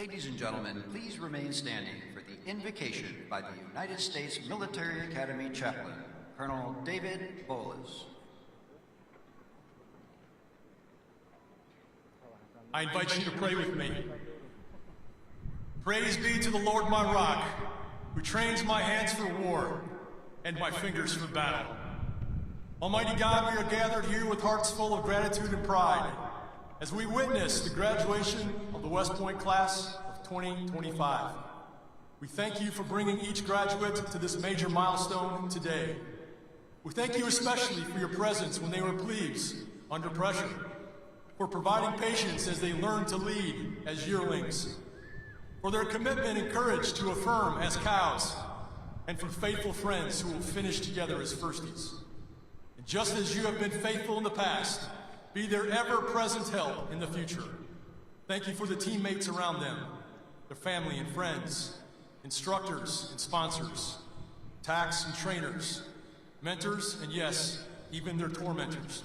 Ladies and gentlemen, please remain standing for the invocation by the United States Military Academy Chaplain, Colonel David Bolas. I invite you to pray with me. Praise be to the Lord my rock, who trains my hands for war and my fingers for battle. Almighty God, we are gathered here with hearts full of gratitude and pride as we witness the graduation of the West Point class of 2025. We thank you for bringing each graduate to this major milestone today. We thank you especially for your presence when they were plebes, under pressure, for providing patience as they learn to lead as yearlings, for their commitment and courage to affirm as cows, and for faithful friends who will finish together as firsties. And just as you have been faithful in the past, be their ever-present help in the future. Thank you for the teammates around them, their family and friends, instructors and sponsors, tax and trainers, mentors, and yes, even their tormentors,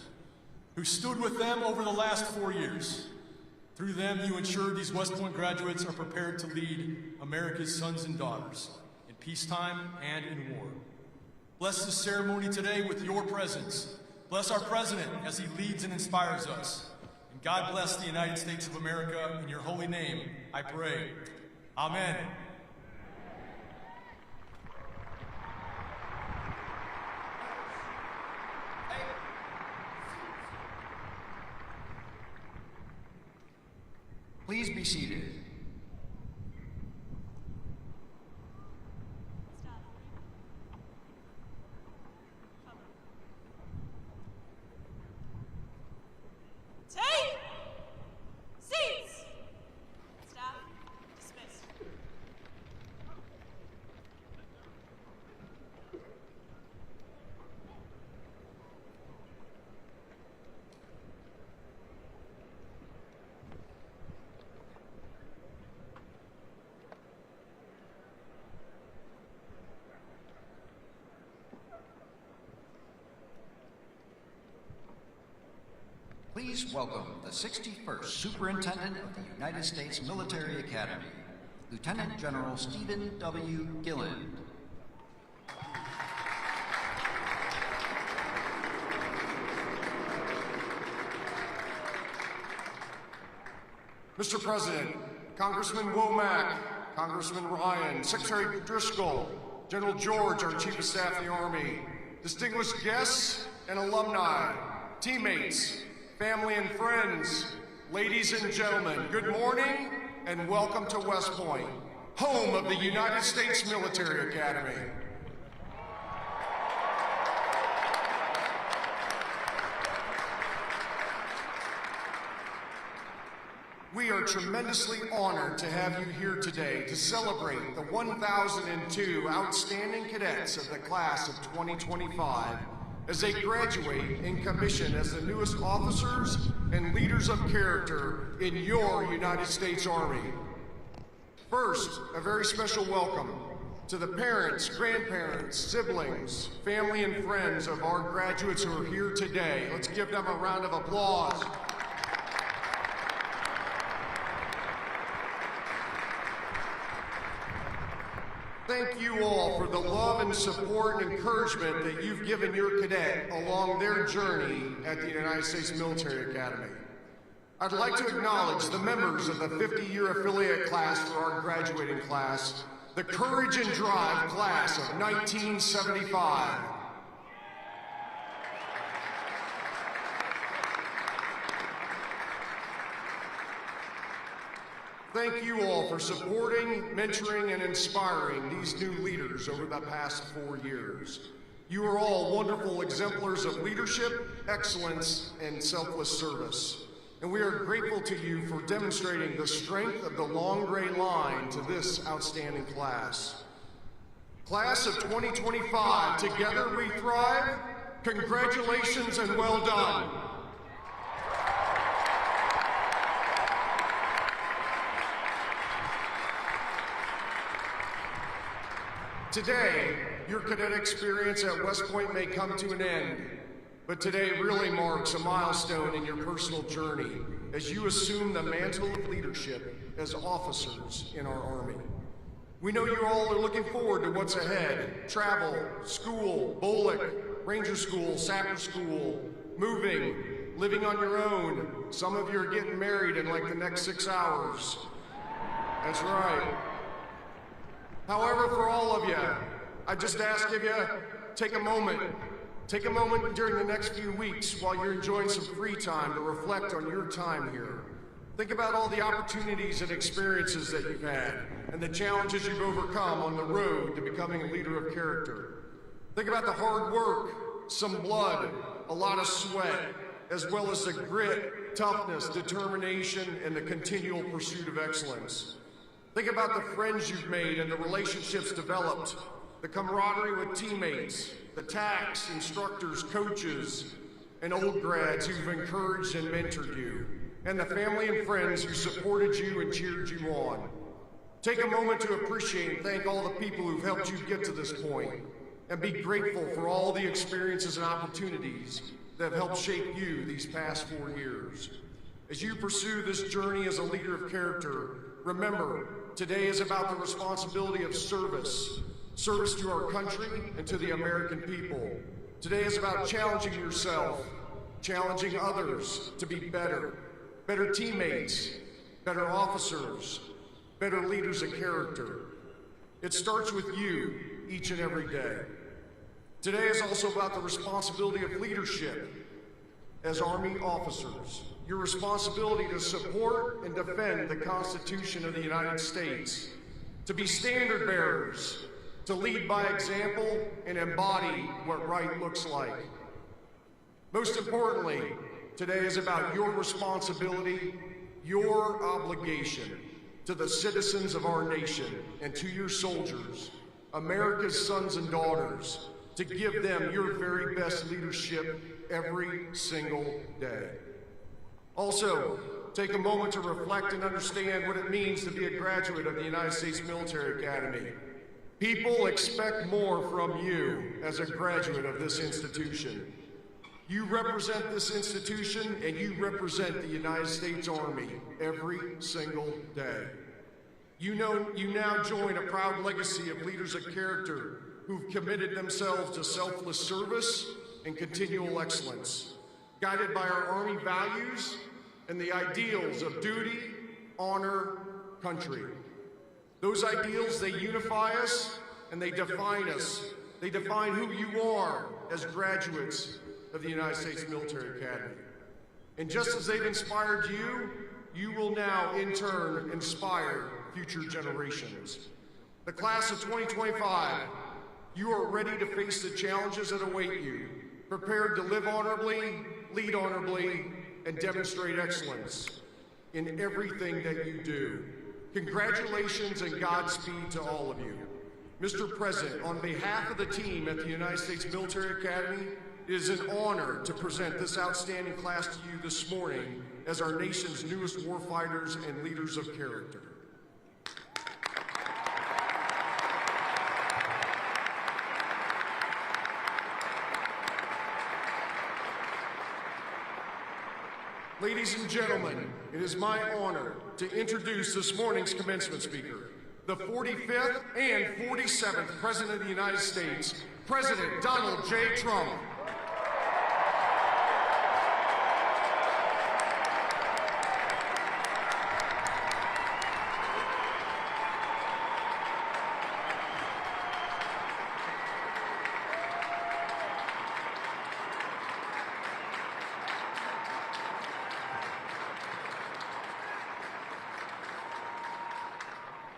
who stood with them over the last 4 years. Through them, you ensure these West Point graduates are prepared to lead America's sons and daughters in peacetime and in war. Bless this ceremony today with your presence. Bless our president as he leads and inspires us. And God bless the United States of America. In your holy name, I pray. Amen. Please be seated. Take seats. Staff dismissed. Please welcome the 61st Superintendent of the United States Military Academy, Lieutenant General Stephen W. Gilland. Mr. President, Congressman Womack, Congressman Ryan, Secretary Driscoll, General George, our Chief of Staff of the Army, distinguished guests and alumni, teammates, family and friends, ladies and gentlemen, good morning and welcome to West Point, home of the United States Military Academy. We are tremendously honored to have you here today to celebrate the 1,002 outstanding cadets of the class of 2025 as they graduate and commission as the newest officers and leaders of character in your United States Army. First, a very special welcome to the parents, grandparents, siblings, family, and friends of our graduates who are here today. Let's give them a round of applause. Thank you all for the love and support and encouragement that you've given your cadet along their journey at the United States Military Academy. I'd like to acknowledge the members of the 50-year affiliate class for our graduating class, the Courage and Drive class of 1975. Thank you all for supporting, mentoring, and inspiring these new leaders over the past 4 years. You are all wonderful exemplars of leadership, excellence, and selfless service. And we are grateful to you for demonstrating the strength of the long gray line to this outstanding class. Class of 2025, together we thrive. Congratulations and well done. Today, your cadet experience at West Point may come to an end, but today really marks a milestone in your personal journey as you assume the mantle of leadership as officers in our Army. We know you all are looking forward to what's ahead. Travel, school, BOLIC, Ranger School, Sapper School, moving, living on your own. Some of you are getting married in like the next 6 hours. That's right. However, for all of you, I just ask of you, take a moment during the next few weeks while you're enjoying some free time to reflect on your time here. Think about all the opportunities and experiences that you've had and the challenges you've overcome on the road to becoming a leader of character. Think about the hard work, some blood, a lot of sweat, as well as the grit, toughness, determination, and the continual pursuit of excellence. Think about the friends you've made and the relationships developed, the camaraderie with teammates, the TACs, instructors, coaches, and old grads who've encouraged and mentored you, and the family and friends who supported you and cheered you on. Take a moment to appreciate and thank all the people who've helped you get to this point, and be grateful for all the experiences and opportunities that have helped shape you these past 4 years. As you pursue this journey as a leader of character, remember, today is about the responsibility of service to our country and to the American people. Today is about challenging yourself, challenging others to be better teammates, better officers, better leaders of character. It starts with you each and every day. Today is also about the responsibility of leadership as Army officers. Your responsibility to support and defend the Constitution of the United States, to be standard bearers, to lead by example and embody what right looks like. Most importantly, today is about your responsibility, your obligation to the citizens of our nation and to your soldiers, America's sons and daughters, to give them your very best leadership every single day. Also, take a moment to reflect and understand what it means to be a graduate of the United States Military Academy. People expect more from you as a graduate of this institution. You represent this institution and you represent the United States Army every single day. You now join a proud legacy of leaders of character who've committed themselves to selfless service and continual excellence, guided by our Army values and the ideals of duty, honor, country. Those ideals, they unify us and they define us. They define who you are as graduates of the United States Military Academy. And just as they've inspired you, you will now in turn inspire future generations. The class of 2025, you are ready to face the challenges that await you, prepared to live honorably, lead honorably, and demonstrate excellence in everything that you do. Congratulations and Godspeed to all of you. Mr. President, on behalf of the team at the United States Military Academy, it is an honor to present this outstanding class to you this morning as our nation's newest warfighters and leaders of character. Ladies and gentlemen, it is my honor to introduce this morning's commencement speaker, the 45th and 47th President of the United States, President Donald J. Trump.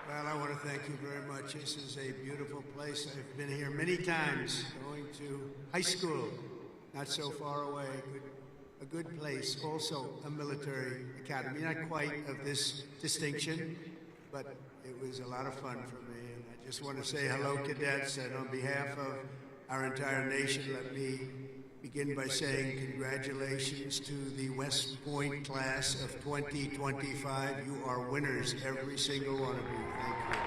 Well, I want to thank you very much. This is a beautiful place. I've been here many times, going to high school, not so far away. A good place, also a military academy. Not quite of this distinction, but it was a lot of fun for me. And I just want to say hello, cadets, and on behalf of our entire nation, let me begin by saying congratulations to the West Point class of 2025. You are winners, every single one of you. Thank you.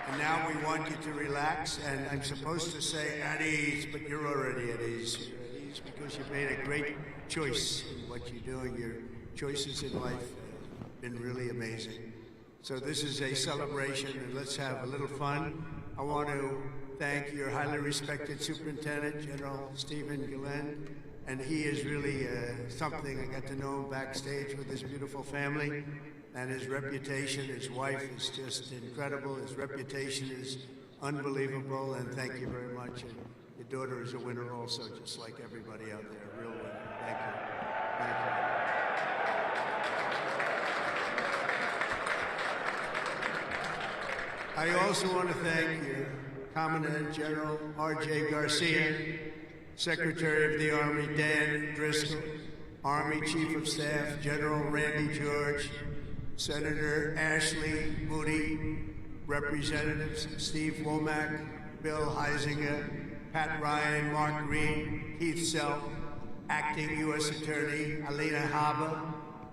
And now we want you to relax, and I'm supposed to say at ease, but you're already at ease. You're at ease because you've made a great choice in what you're doing. Your choices in life have been really amazing. So this is a celebration, and let's have a little fun. I want to thank your highly respected Superintendent, General Stephen Gillen, and he is really something. I got to know him backstage with his beautiful family, and his reputation, his wife is just incredible. His reputation is unbelievable, and thank you very much. And your daughter is a winner also, just like everybody out there, a real winner. Thank you. Thank you. I also want to thank your Commandant General R.J. Garcia, Secretary of the Army Dan Driscoll, Army Chief of Staff General Randy George, Senator Ashley Moody, Representatives Steve Womack, Bill Heisinger, Pat Ryan, Mark Green, Keith Self, Acting U.S. Attorney Alina Haber,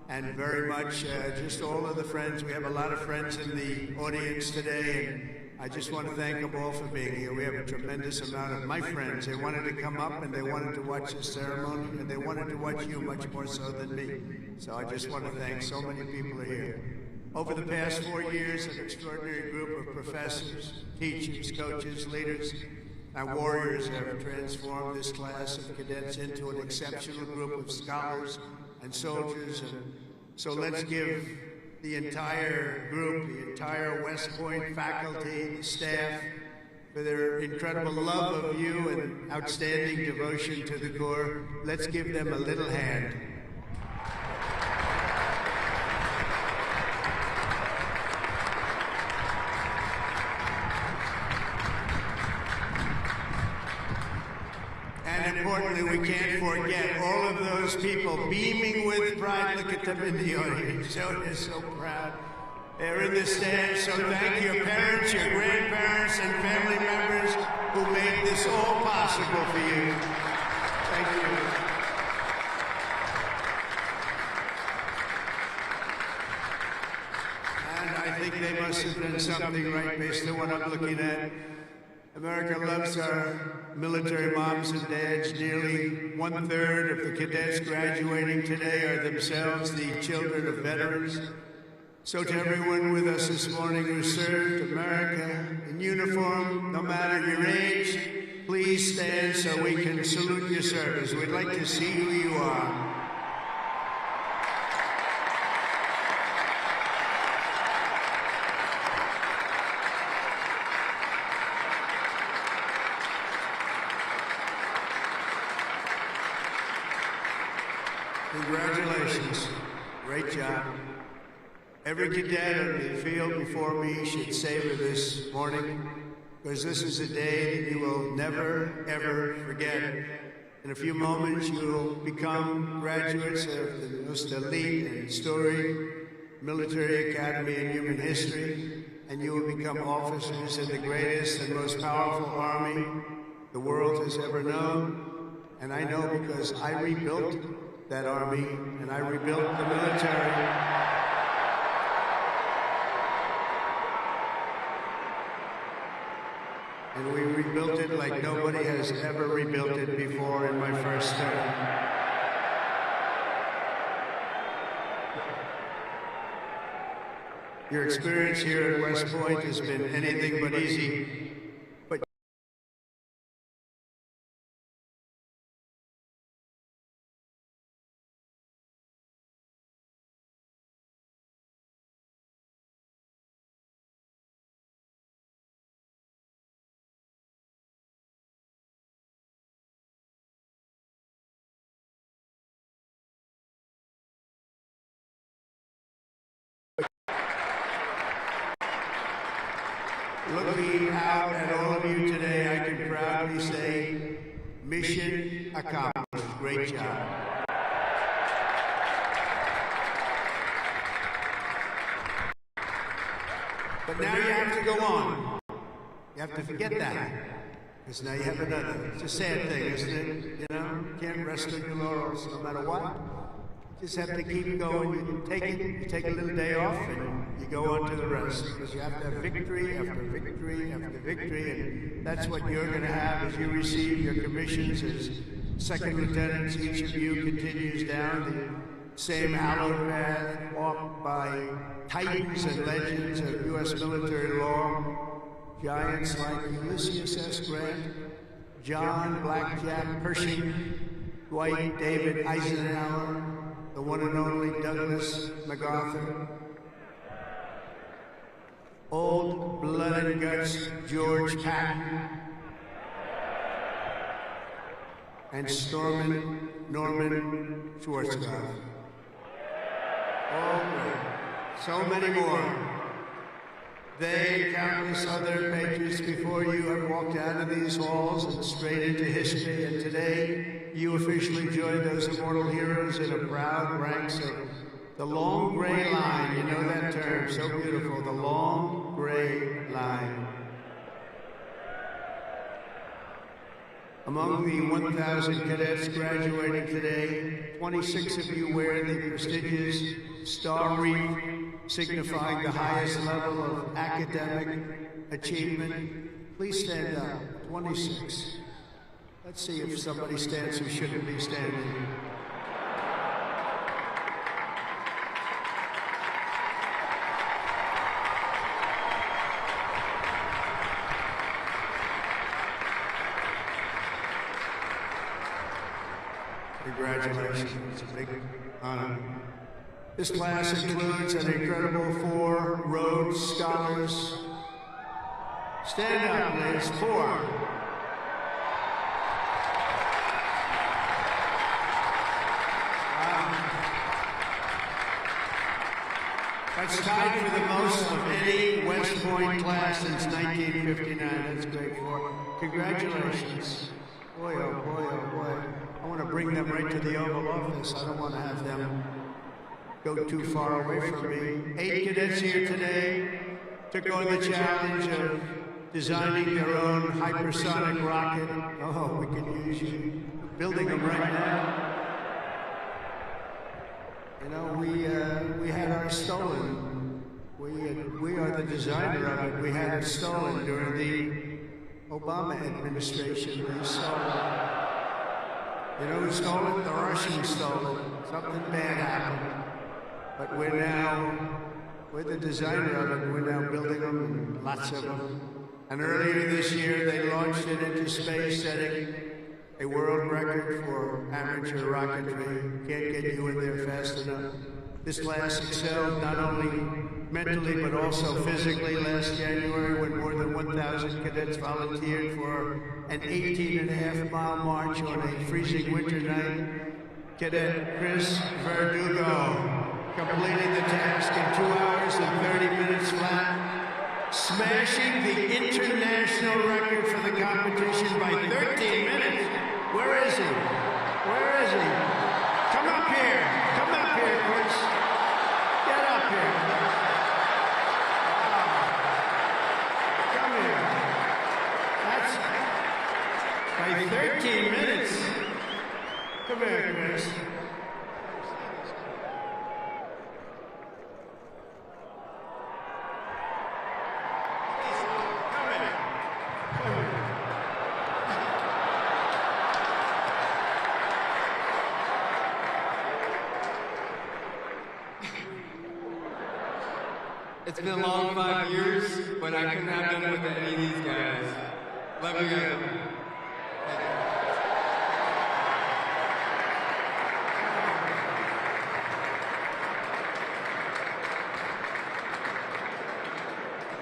and very much just all of the friends. We have a lot of friends in the audience today, and I just want to thank them all for being here. We have a tremendous amount of my friends. They wanted to come up and they wanted to watch the ceremony, and they wanted to watch you much more so than me. So I just want to thank so many people here. Over the past 4 years, an extraordinary group of professors, teachers, coaches, leaders, and warriors have transformed this class of cadets into an exceptional group of scholars and soldiers. And so let's give the entire group, the entire West Point faculty, the staff, for their incredible love of you and outstanding devotion to the Corps. Let's give them a little hand. And importantly, we can't forget all of those people beaming with pride. Look at them in the audience. So they're so proud. They're in the stands. So thank your parents, your grandparents, and family members who made this all possible for you. Thank you. And I think they must have done something right based on what I'm looking at. America loves our military moms and dads. Nearly 1/3 of the cadets graduating today are themselves the children of veterans. So to everyone with us this morning who served America in uniform, no matter your age, please stand so we can salute your service. We'd like to see who you are. Congratulations. Great job. Every cadet on the field before me should savor this morning, because this is a day that you will never, ever forget. In a few moments, you will become graduates of the most elite and storied military academy in human history, and you will become officers in the greatest and most powerful army the world has ever known. And I know because I rebuilt that army, and I rebuilt the military. And we rebuilt it like nobody has ever rebuilt it before in my first term. Your experience here at West Point has been anything but easy. Looking out at all of you today, I can proudly say, mission accomplished. Great job. But now you have to go on. You have to forget that. Because now you have another. It's a sad thing, isn't it? You know, you can't rest on your laurels no matter what. just have to keep going. You take a little day off, and you go on to the rest, because you have to have victory after victory after victory, and that's what you're going to have as you receive your commissions as second lieutenants. Each of you continues down the same hallowed path walked by titans and legends of U.S. military law, giants like Ulysses S. Grant, John Blackjack Pershing, Dwight David Eisenhower, the one and only Douglas MacArthur, old blood and guts George Patton, and Norman Schwarzkopf. Oh, so many more. They and countless other patriots before you have walked out of these halls and straight into history, and today you officially join those immortal heroes in a proud ranks of the long gray line. You know that term, so beautiful, the long gray line. Among the 1,000 cadets graduating today, 26 of you wear the prestigious Star Wreath, signifying the highest level of academic achievement. Please stand up, 26. Let's see if somebody stands who shouldn't be standing. Congratulations, it's a big honor. This class includes an incredible 4 Rhodes Scholars. Stand up, please, 4. Wow. That's tied for the most of any West Point class since 1959. That's great, 4. Congratulations. Boy, oh boy, oh boy. I want to bring them right to the Oval Office. I don't want to have them go too far away from me. 8 cadets here today took on the challenge of designing their own hypersonic rocket. Oh, we can use you. Building them right now. You know, we had ours stolen. We are the designer of it. We had it stolen during the Obama administration. They stole it. You know who stole it? The Russians stole it. Something bad happened. But we're the designer of it. We're now building them, and lots of them. And earlier this year, they launched it into space, setting a world record for amateur rocketry. Can't get you in there fast enough. This class excelled not only mentally but also physically last January, when more than 1,000 cadets volunteered for an 18.5-mile march on a freezing winter night. Cadet Chris Verdugo completing the task in 2 hours and 30 minutes flat, smashing the international record for the competition by 13 minutes. Where is he? Where is he? Come up here. Come up here, Chris. Get up here. Come here. That's by 13 minutes. Come here, Chris. It's been a long 5 years, but I couldn't have done it with any of these guys. Love you guys.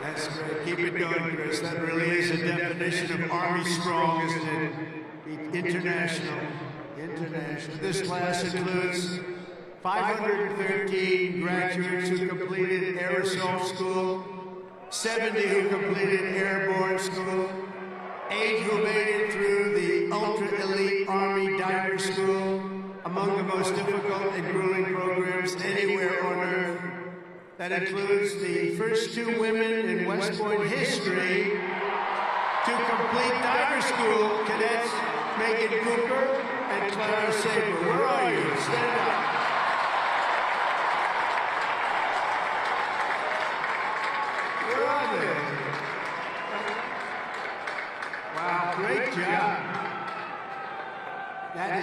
That's great. Keep it going, Chris. That really is a definition of Army strong, isn't it? International. International. This class includes 513 graduates who completed Air Assault School, 70 who completed Airborne School, 8 who made it through the ultra-elite Army Diver School, among the most difficult and grueling programs anywhere on Earth. That includes the first 2 women in West Point history to complete diver school, cadets Megan Cooper and Clara Saber. Where are you? Stand up.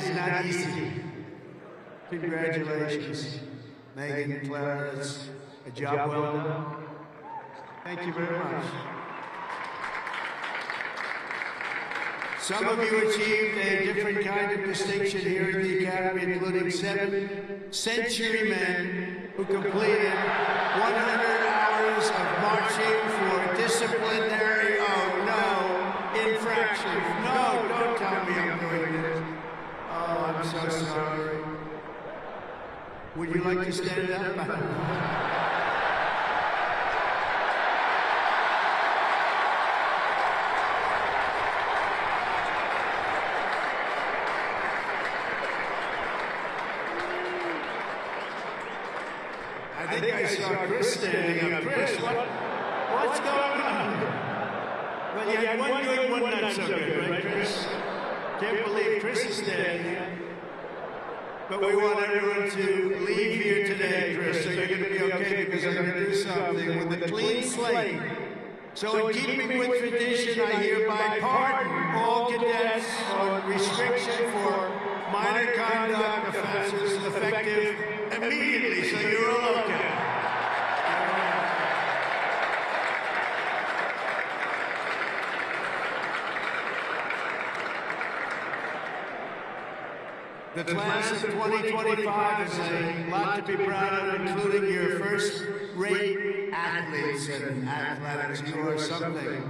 is not easy. Congratulations, Megan and Clara. That's a job well done. Thank you very much. Some of you achieved a different kind of distinction here at the Academy, including 7 century men who completed 100 hours of marching for disciplinary, infractions. No, don't tell me I'm doing this. Oh, I'm so sorry. Would you like to stand up? I think I saw Chris standing up. Chris, what's going on? Well, you had one good, one not so good, right, Chris? Can't believe Chris is standing. But we want everyone to leave here today, Chris, so you're going to be okay, because I'm going to do something with a clean slate. So in keeping with tradition, I hereby pardon all cadets on restriction for minor conduct offenses effective immediately, so you're all okay. The class of 2025 is a lot to be proud of, including your first-rate athletes and athletics. You are something.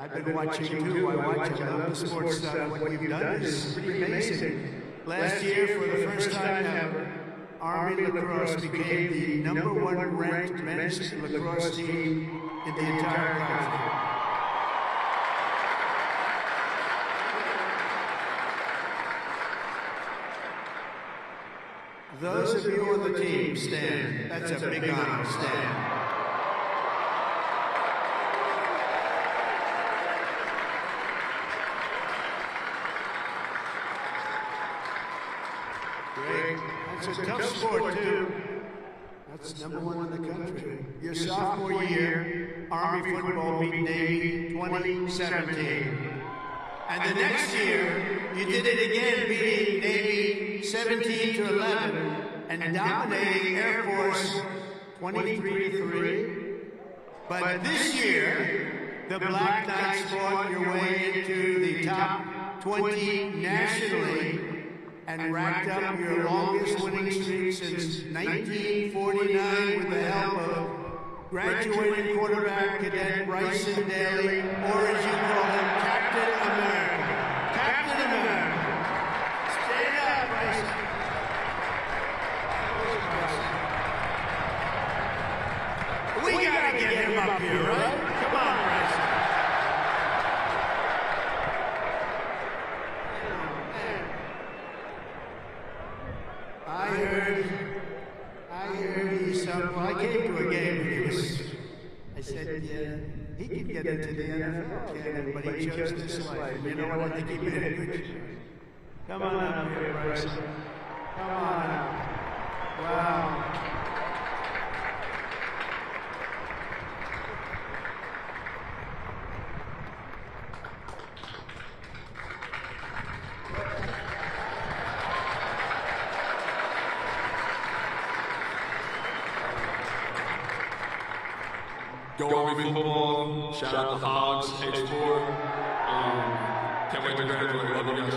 I've been watching too. I love the sports stuff. What you've done is pretty amazing. Last year, for the first time ever, Army lacrosse became the #1 ranked men's lacrosse team in the entire country. Those of you on the team, stand. That's a big honor. Stand. Great. That's a tough sport, too. That's #1 in the country. Your sophomore year, Army football beat Navy 2017. And the next year, you did it again, beating Navy 17-11 and dominating Air Force 23-3. But this year, the Black Knights fought your way into the top 20 nationally and racked up your longest winning streak since 1949 with the help of graduating quarterback cadet Bryson Daly, or as you call him, Captain America. Captain America. Stand up, Bryson. We gotta get him up here, right? Come on, Bryson. I heard he said, well, I came to a game and he was, I said, yeah, he can get into the NFL, but he chose this life. And you know what? I think he made a good choice. Come on up here, Bryson. Come on up. Wow. Go Army football. Shout out the Hogs, H4. Can't wait to graduate. Love you guys.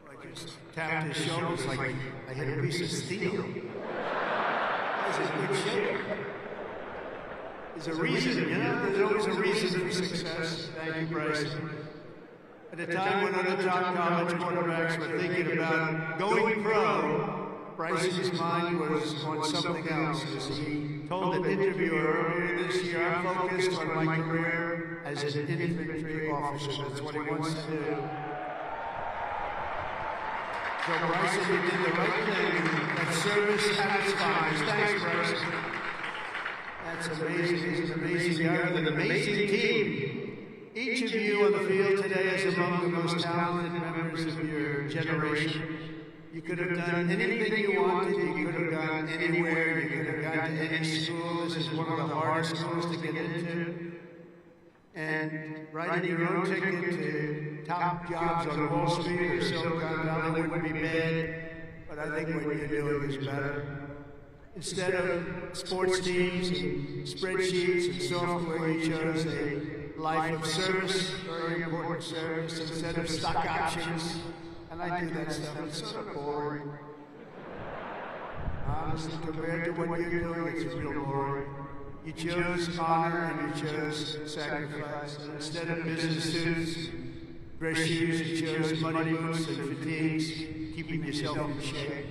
I just tapped his shoulders like I hit a piece of steel. He's in good shape. There's a reason, you know? There's always a reason for success. Thank you, Bryson. At a time when other top college quarterbacks were thinking about going pro, Bryson's mind was on something else. As he told an interviewer earlier this year, I'm focused on my career as an infantry officer. That's what he wants to do. So Bryson, you did the right thing, and service at its finest. Thanks, Bryson. That's amazing. He's an amazing guy with an amazing team. Each of you on the field today is among the most talented members of your generation. You could have done anything you wanted. You could have gone anywhere. You could have gone to any school. This is one of the hardest schools to get into. And writing your own ticket to top jobs on Wall Street or Silicon Valley wouldn't be bad. But I think what you're doing is better. Instead of sports teams and spreadsheets and software, you chose a life of service, very important service, instead of stock options. And I do that stuff. It's sort of boring. Honestly, compared to what you're doing, it's real boring. You chose honor and you chose sacrifice. And instead of business suits, dress shoes, you chose money boots and fatigues, keeping yourself in shape.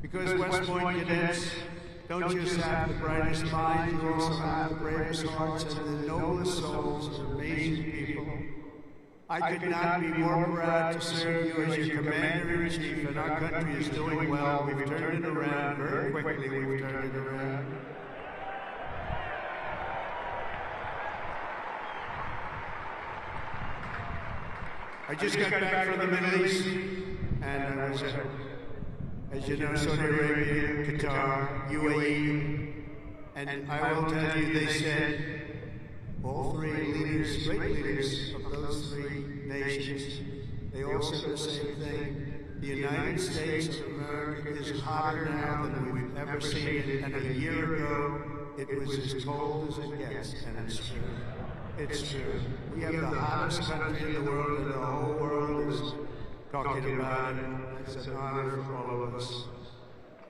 Because West Point cadets don't just have the brightest minds, you also have the bravest hearts and the noblest souls of amazing people. I could not be more proud to serve you as your commander-in-chief, and our country is doing well. We've turned it around very quickly. We've turned it around. I just got back from the Middle East, and I was as you know, Saudi Arabia, Qatar, UAE, and I will tell you, they said, all three leaders, great leaders of those three nations, they all said the same thing. The United States of America is hotter now than we've ever seen it, and a year ago, it was as cold as it gets, and it's true. It's true. We have the hottest country in the world, and the whole world is talking about it. It's an honor for all of us.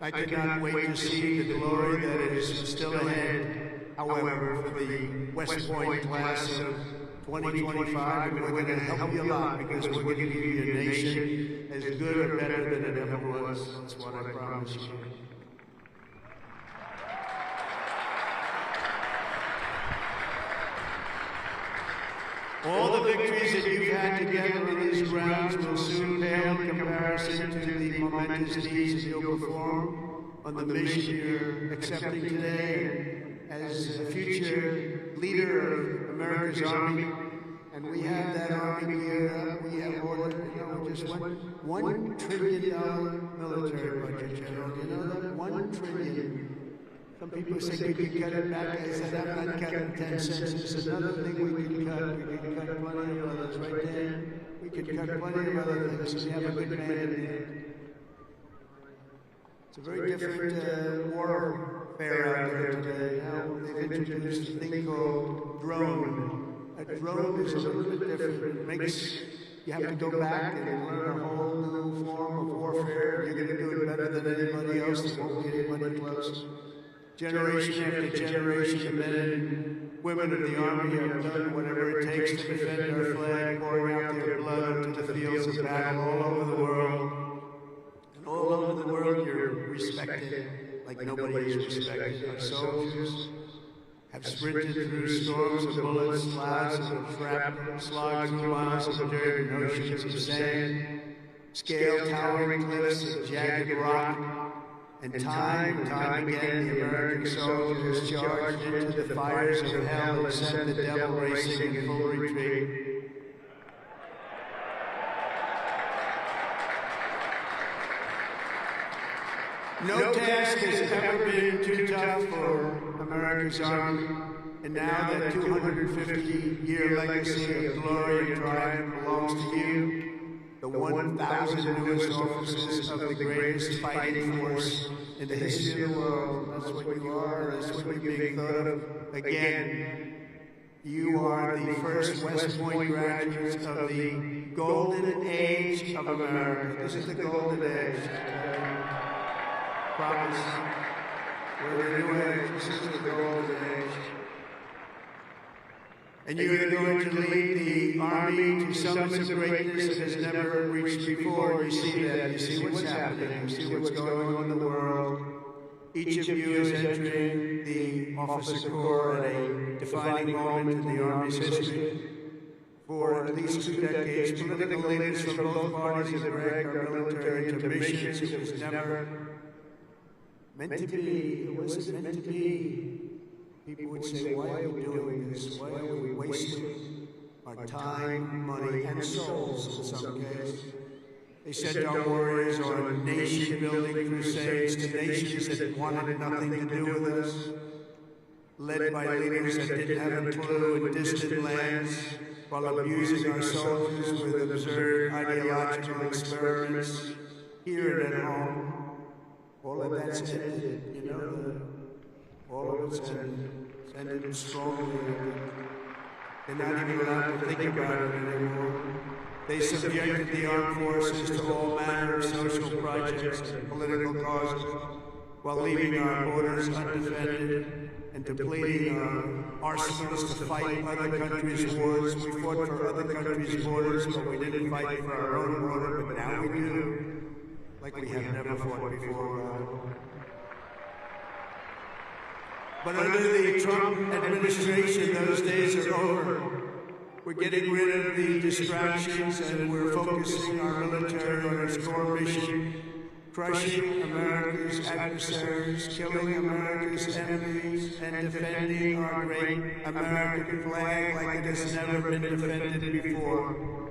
I cannot wait to see the glory that is still ahead. However, for the West Point class of 2025, and we're going to help you a lot because we're going to give you a nation as good or better than it ever was. That's what I promise you. All the victories that you've had together in these grounds will soon pale in comparison to the momentous deeds that you'll perform on the mission you're accepting today as a future leader of America's Army. And we have that Army geared up. We have ordered, just $1 trillion military budget, General. You know that? $1 trillion. Some people say, could you cut it back? I said, I'm not cutting 10 cents. It's another thing we can cut. We can cut plenty of others, right, Dan? We can cut plenty of other things. We have a good man in there. It's a very different warfare out there today. Now they've introduced a thing called drone. A drone is a little bit different. It makes you have to go back and learn a whole new form of warfare. You're going to do it better than anybody else. There won't be anybody close. Generation after generation of men and women of the Army have done whatever it takes to defend our flag, pouring out their blood into the fields of battle all over the world. And all over the world you're respected like nobody is respected. Our soldiers have sprinted through storms of bullets, clouds of shrapnel, slogged through miles of dirt and oceans of sand, scaled towering cliffs of jagged rock. And time again, the American soldiers charged into the fires of hell and sent the devil racing in full retreat. No task has ever been too tough for America's Army, and now that 250-year legacy of glory and triumph belongs to you. The 1,000 newest officers of the greatest fighting force in the history of the world. That's what you are. That's what you're being thought of. Again, you are the first West Point graduates of the golden age of America. This is the golden age. Promise. We're the new age. This is the golden age. And you're going to lead the Army to summits of greatness that has never reached before. You see that. You see what's happening. You see what's going on in the world. Each of you is entering the officer corps at a defining moment in the Army's history. For at least 2 decades, political leaders from both parties have dragged our military into missions it was never meant to be. It wasn't meant to be. People would say, why are we doing this? Why are we wasting our time, money, and souls in some cases? They sent our warriors on nation-building crusades to nations that wanted nothing to do with us, led by leaders that didn't have a clue in distant lands, while abusing our soldiers with absurd ideological experiments here and at home. All of that's ended, you know, all of it's ended strongly. They're not even allowed to think about it anymore. They subjected the armed forces to all manner of social projects and political causes, while leaving our borders undefended and depleting our arsenals to fight other countries' wars. We fought for other countries' borders, but we didn't fight for our own border, but now we do, like we have never fought before. But under the Trump administration, those days are over. We're getting rid of the distractions and we're focusing our military on its core mission, crushing America's adversaries, killing America's enemies, and defending our great American flag like it has never been defended before.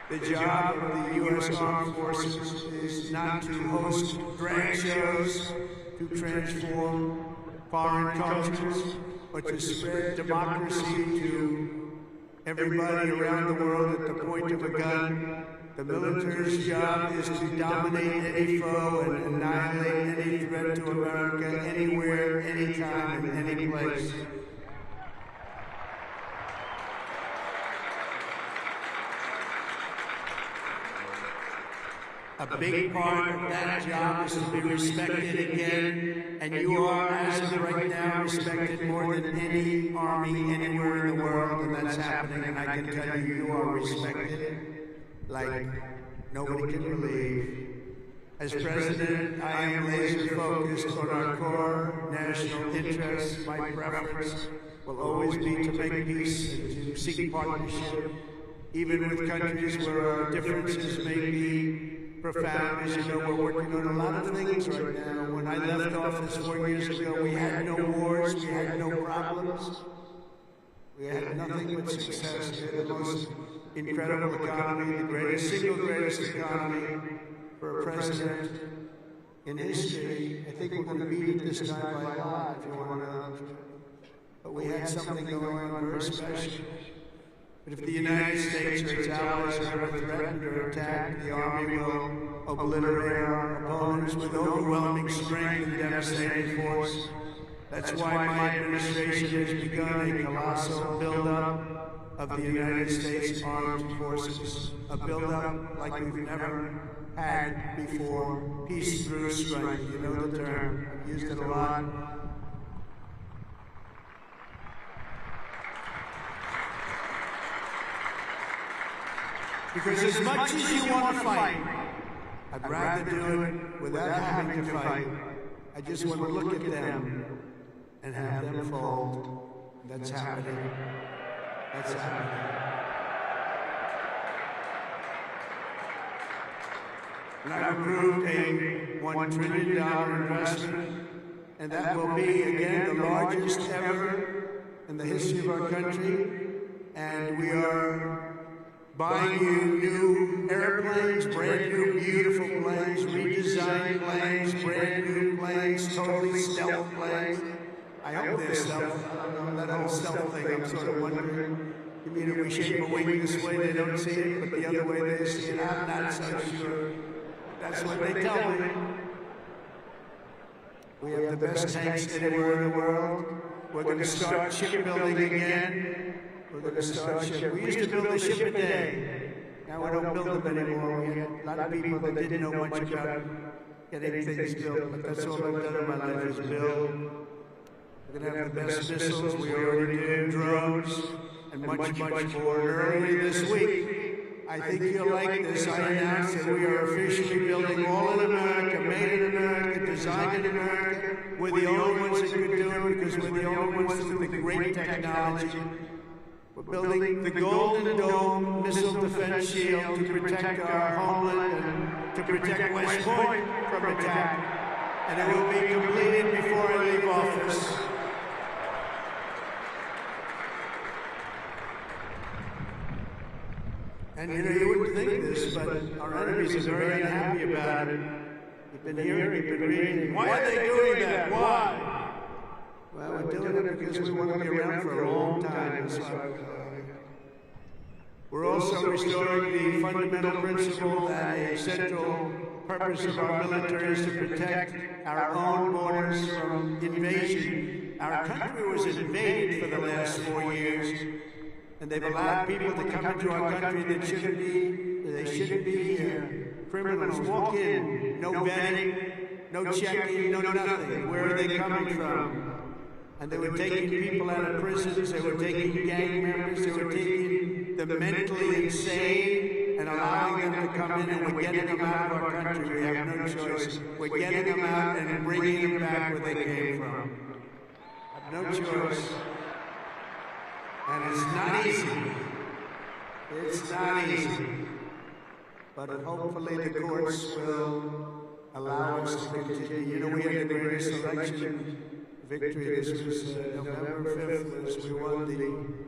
The job of the U.S. Armed Forces is not to host drag shows, to transform foreign cultures, but to spread democracy to everybody around the world at the point of a gun. The military's job is to dominate any foe and annihilate any threat to America anywhere, anytime, and any place. A big part of that job is to be respected again, and you are, as of right now, respected more than any army anywhere in the world, and that's happening, and I can tell you, you are respected like nobody can believe. As president, I am laser focused on our core national interests. My preference will always be to make peace and to seek partnership, even with countries where our differences may be profound. As you know, we're working on a lot of things right now. When I left office 4 years ago, we had no wars, we had no problems. We had nothing but success. We had the most incredible economy, the single greatest economy for a president in history. I think we're going to beat it this time by a lot, if you want to know. But we had something going on very special. But if the United States or its allies are ever threatened or attacked, the Army will obliterate our opponents with overwhelming strength and devastating force. That's why my administration has begun a colossal buildup of the United States Armed Forces, a buildup like we've never had before. Peace through strength, you know the term. I've used it a lot. Because as much as you want to fight, I'd rather do it without having to fight. I just want to look at them and have them fold. That's happening. That's happening. And I've approved a $1 trillion investment, and that will be, again, the largest ever in the history of our country. And we are buying you new airplanes, brand new beautiful planes, redesigned planes, brand new planes, totally stealth planes. I hope they're stealth. That whole stealth thing, I'm sort of wondering. You mean if we shape a wing this way, they don't see it, but the other way they see it? I'm not so sure. That's what they tell me. We have the best tanks anywhere in the world. We're going to start shipbuilding again. We're going to start ship. We used to build a ship a day. Now we don't build them anymore. We had a lot of people that didn't know much about getting things built, but that's all I've done in my life is build. We're going to have the best missiles. We already do drones and much, much more. Earlier this week, I think you'll like this. I announced that we are officially building all in America, made in America, designed in America. We're the only ones that could do it because we're the only ones with the great technology. We're building the Golden Dome missile defense shield to protect our homeland and to protect West Point from attack. And it will be completed before I leave office. And you wouldn't think this, but our enemies are very unhappy about it. You've been hearing, you've been reading. Why are they doing that? Why? Well, we're doing it because we want to be around for a long time. That's why we're also restoring the fundamental principle that a central purpose of our military is to protect our own borders from invasion. Our country was invaded for the last 4 years, and they've allowed people to come into our country that shouldn't be here. Criminals walk in, no vetting, no checking, no nothing. Where are they coming from? And they were taking people out of prisons, they were taking gang members, they were taking the mentally insane and allowing them to come in, and we're getting them out of our country. We have no choice. We're getting them out and bringing them back where they came from. Have no choice. And it's not easy. It's not easy. But hopefully the courts will allow us to continue. You know, we had the greatest election victory. This was November 5th. We won the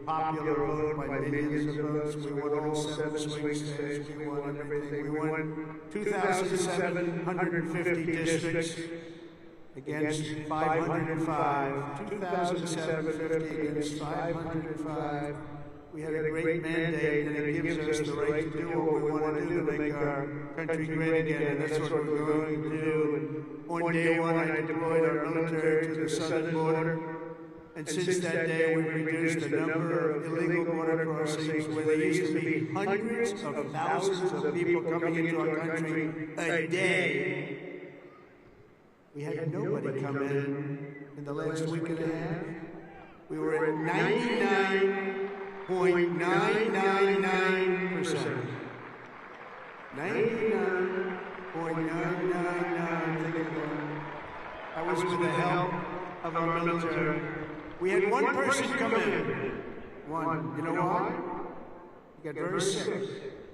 popular vote by millions of votes. We won all 7 swing states. We won everything. We won 2,750 districts against 505. 2,750 against 505. We had a great mandate, and it gives us the right to do what we want to do to make our country great again, and that's what we're going to do. And on day one, I deployed our military to the southern border, and since that day, we've reduced the number of illegal border crossings, where there used to be hundreds of thousands of people coming into our country a day. We had nobody come in the last week and a half. We were at 99.999%. 99.999. That was with the help of our military. We had one person come in. One. You know why? He got very sick.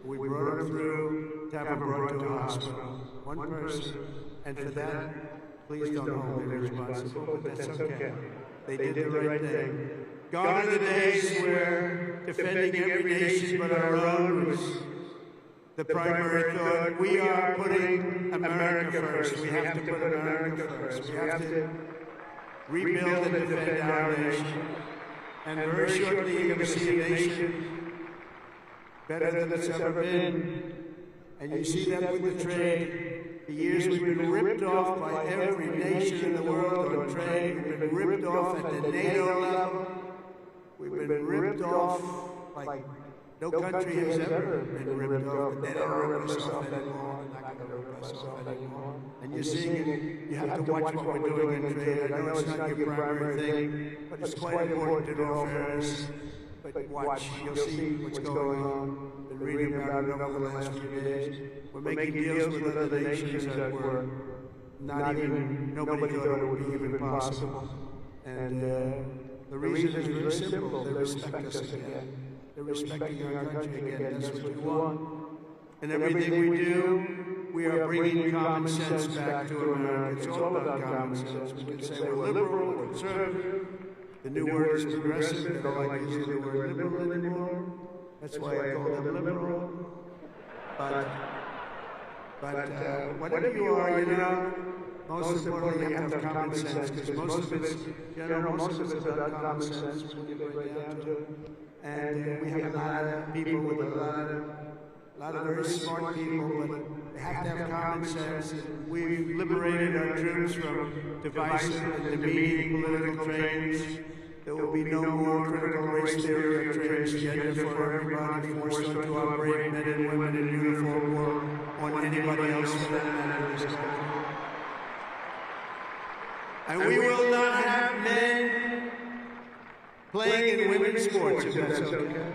We brought him through to have him brought to a hospital. One person. And for that, please don't hold me responsible, but that's okay. They did the right thing. Gone are the days where defending every nation but our own was the primary thought. We are putting America first. We have to put America first. We have to rebuild and defend our nation. And very shortly you're going to see a nation better than it's ever been. And you see that with the trade. For years we've been ripped off by every nation in the world on trade. We've been ripped off at the NATO level. We've been ripped off like no country has ever been ripped off. They don't rip us off anymore. They're not going to rip us off anymore. And you're seeing it. You have to watch what we're doing in trade. I know it's not your primary thing, but it's quite important in all fairness. But watch, you'll see what's going on. Been reading about it over the last few days. We're making deals with other nations that were nobody thought it would be even possible. And the reason is very simple. They respect us again. They're respecting our country again. That's what we want. And everything we do, we are bringing common sense back to America. It's all about common sense. We can say we're liberal, we're conservative. The new word is progressive. They don't like using the word liberal anymore. That's why I call them liberal. But whatever you are, you know, most importantly, you have to have common sense, because most of it's about common sense when you get right down to it. And we have a lot of people with a lot of very smart people, but they have to have common sense. And we've liberated our troops from divisive and demeaning political trains. There will be no more critical race theory or transgender for everybody forced onto our brave men and women in uniform or on anybody else for that matter in this country. And we will not have men playing in women's sports, if that's okay.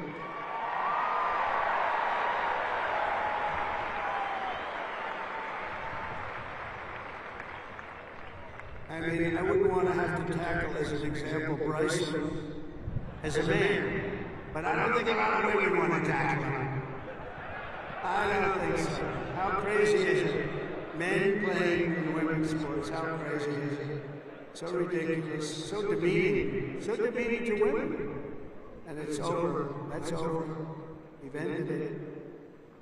I mean, I wouldn't want to have to tackle, as an example, Bryson as a man, but I don't think a lot of women want to tackle him. I don't think so. How crazy is it? Men playing in women's sports, how crazy is it? So ridiculous, so demeaning to women. And it's over. That's over. We've ended it.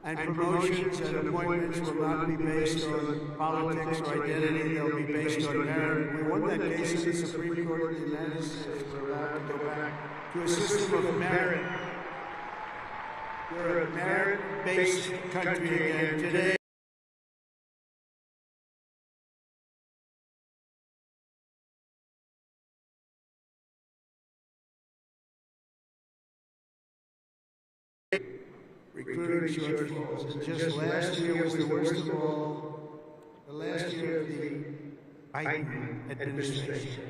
and promotions and appointments will not be based on politics or identity. They'll be based on merit. We won that case in the Supreme Court of the United States. We're allowed to go back to a system of merit. We're a merit-based country again today. Recruiting shortfalls. And just last year was the worst of all. The last year of the Biden administration.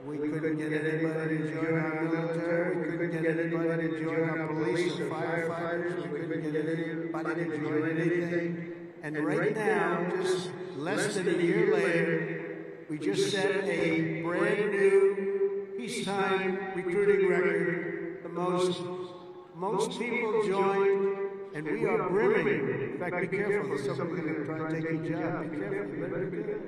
We couldn't get anybody to join our military. We couldn't get anybody to join our police or firefighters. We couldn't get anybody to join anything. And right now, just less than a year later, we just set a brand new peacetime recruiting record. The most people joined, and we are brimming. In fact, be careful. There's somebody going to try and take your job. Be careful. You better be good.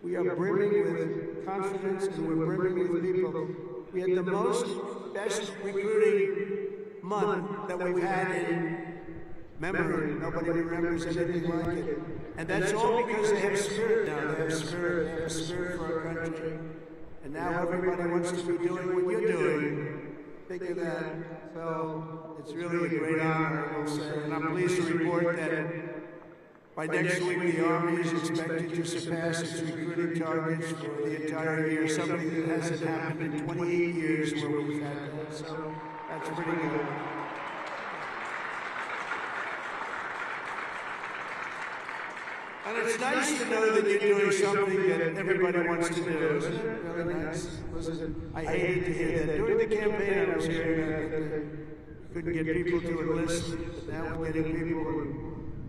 We are brimming with confidence, and we're brimming with people. We had the best recruiting month that we've had in memory. Nobody remembers anything like it. And that's all because they have spirit now. They have spirit. They have a spirit for our country. And now everybody wants to be doing what you're doing. Think of that. So it's really a great honor, I will say. And I'm pleased to report that by next week, the Army is expected to surpass its recruiting targets for the entire year, something that hasn't happened in 28 years where we've had that. So that's pretty good. And it's nice to know that you're doing something that everybody wants to do, isn't it? Really nice. I hated to hear that. During the campaign, I was hearing that you couldn't get people to enlist, but now we're getting people.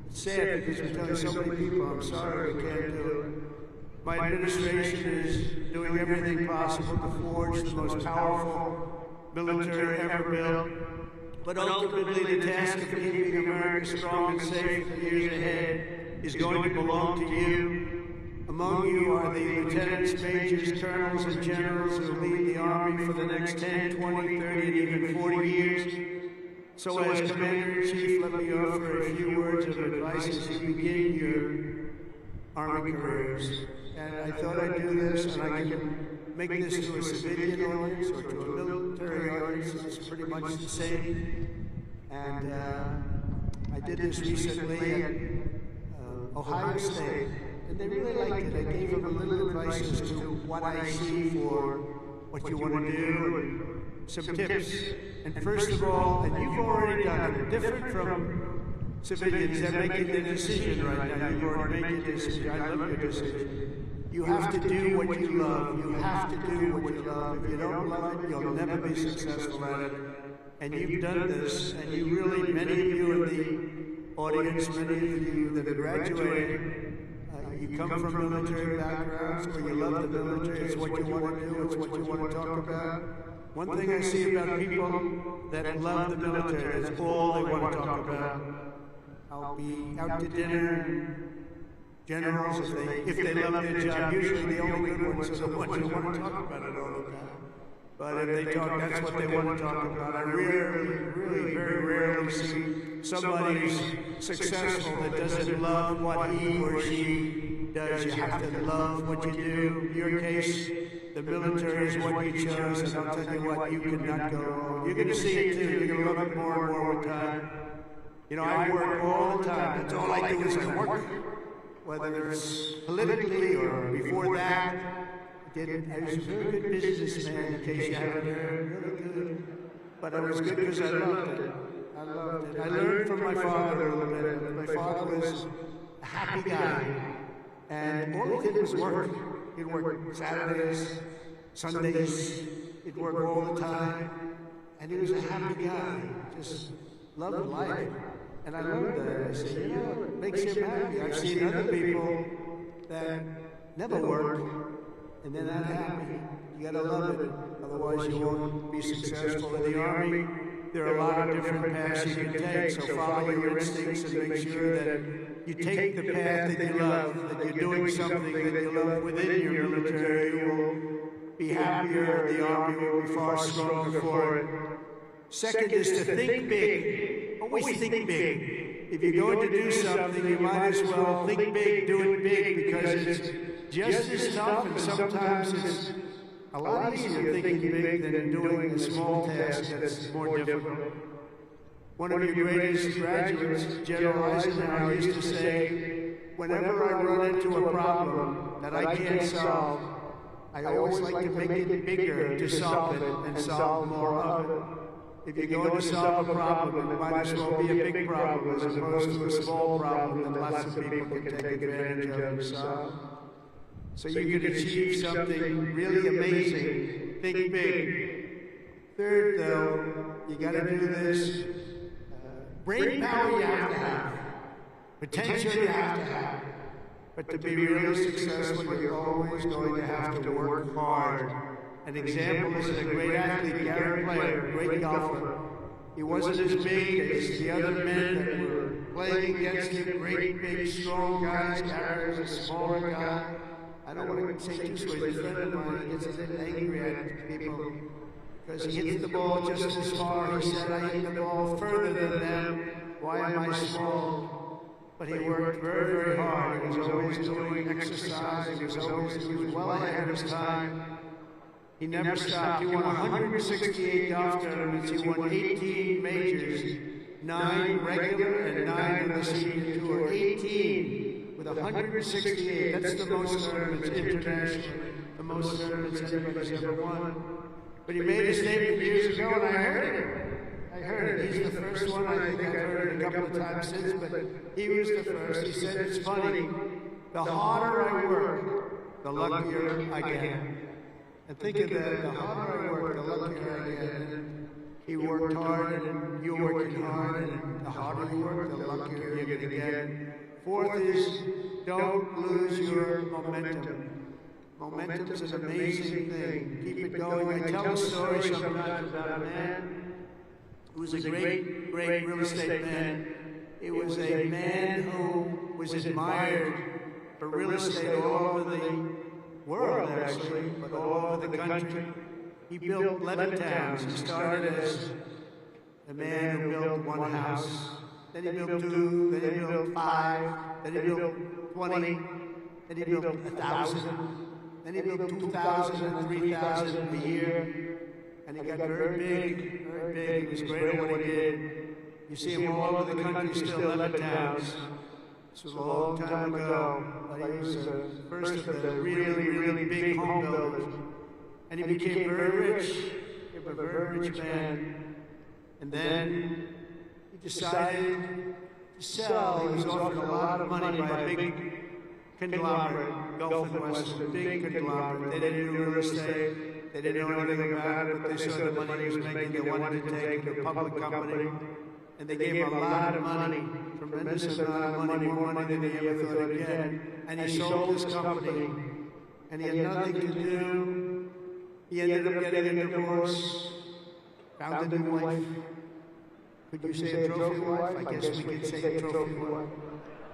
It's sad because we're telling so many people, I'm sorry, we can't do it. My administration is doing everything possible to forge the most powerful military ever built. But ultimately, the task of keeping America strong and safe for the years ahead is going to belong to you. Among you are the lieutenants, majors, colonels, and generals who lead the Army for the next 10, 20, 30, and even 40 years. So as Commander-in-Chief, let me offer a few words of advice as you begin your Army careers. And I thought I'd do this, and I can make this to a civilian audience or to a military audience. It's pretty much the same. And I did this recently at Ohio State, and they really liked it. I gave them a little advice as to what I see for what you want to do, and some tips. And first of all, and you've already done it, different from civilians that are making their decision right now. You've already made your decision. I love your decision. You have to do what you love. You have to do what you love. If you don't love it, you'll never be successful at it. And you've done this, and you really, many of you in the audience, many of you that have graduated, you come from military backgrounds, or you love the military, it's what you want to do, it's what you want to talk about. One thing I see about people that love the military, that's all they want to talk about. I'll be out to dinner, generals, if they love their job, usually the only good ones are the ones who want to talk about it all the time. But if they talk, that's what they want to talk about. I really, very rarely see somebody who's successful that doesn't love what he or she does. You have to love what you do. In your case, the military is what you chose, and I'll tell you what, you cannot go wrong. You're going to see it too. You're going to love it more and more with time. You know, I work all the time. That's all I do is I work. Whether it's politically or before that, I was a very good businessman, in case you haven't heard, really good. But I was good because I loved it. I loved it. I learned from my father a little bit. My father was a happy guy, and all he did was work. He'd work Saturdays, Sundays, he'd work all the time, and he was a happy guy, just loved life. And I learned that. I said, you know, it makes him happy. I've seen other people that never work, and they're not happy. You gotta love it, otherwise you won't be successful in the Army. There are a lot of different paths you can take, so follow your instincts and make sure that you take the path that you love, that you're doing something that you love within your military. You will be happier, the Army will be far stronger for it. Second is to think big. always think big. If you're going to do something, you might as well think big, do it big, because it's just as tough, and sometimes it's a lot easier thinking big than doing a small task that's more difficult. One of your greatest graduates, General Eisenhower, used to say, whenever I run into a problem that I can't solve, I always like to make it bigger to solve it and solve more of it. If you're going to solve a problem, it might as well be a big problem as opposed to a small problem that lots of people can take advantage of and solve. So you can achieve something really amazing. Think big. Third, though, you got to do this. Brain power you have to have. Potential you have to have. But to be really successful, you're always going to have to work hard. An example is a great athlete, Gary Player, great golfer. He wasn't as big as the other men that were playing against him, great, big, strong guys. Gary was a smaller guy. I don't want to say too sweet. A friend of mine gets a bit angry at people because he hits the ball just as far. He said, I hit the ball further than them. Why am I small? But he worked very, very hard. He was always doing exercise. He was well ahead of his time. He never stopped. He won 168 golf tournaments. He won 18 majors, 9 regular and 9 in the senior tour. 18 with 168. That's the most tournaments internationally, the most tournaments anybody's ever won. But he made a statement years ago, and I heard it. He's the first one. I think I've heard it a couple of times since, but he was the first. He said, it's funny. The harder I work, the luckier I get. And think of that, the harder I work, the luckier I get. And he worked hard, and you're working hard, and the harder you work, the luckier you're going to get. Fourth is, don't lose your momentum. Momentum's an amazing thing. Keep it going. I tell a story sometimes about a man who was a great, great real estate man. It was a man who was admired for real estate all over the world, actually, but all over the country. He built 11 towns. He started as a man who built one house. Then he built 2, then he built 5, then he built 20, then he built 1,000, then he built 2,000 and 3,000 a year. And he got very big, very big. He was great at what he did. You see him all over the country, still 11 towns. This was a long time ago, but he was the first of the really, really big home builders. And he became very rich. He became a very rich man. And then he decided to sell. He was offered a lot of money by a big conglomerate, Gulf and Western, a big conglomerate. They didn't do real estate. They didn't know anything about it, but they saw the money he was making. They wanted to take it to a public company. And they gave him a lot of money, tremendous amount of money, more money than he ever thought he'd get. And he sold his company. And he had nothing to do. He ended up getting a divorce, found a new wife. Could you say a trophy wife? I guess we could say a trophy wife.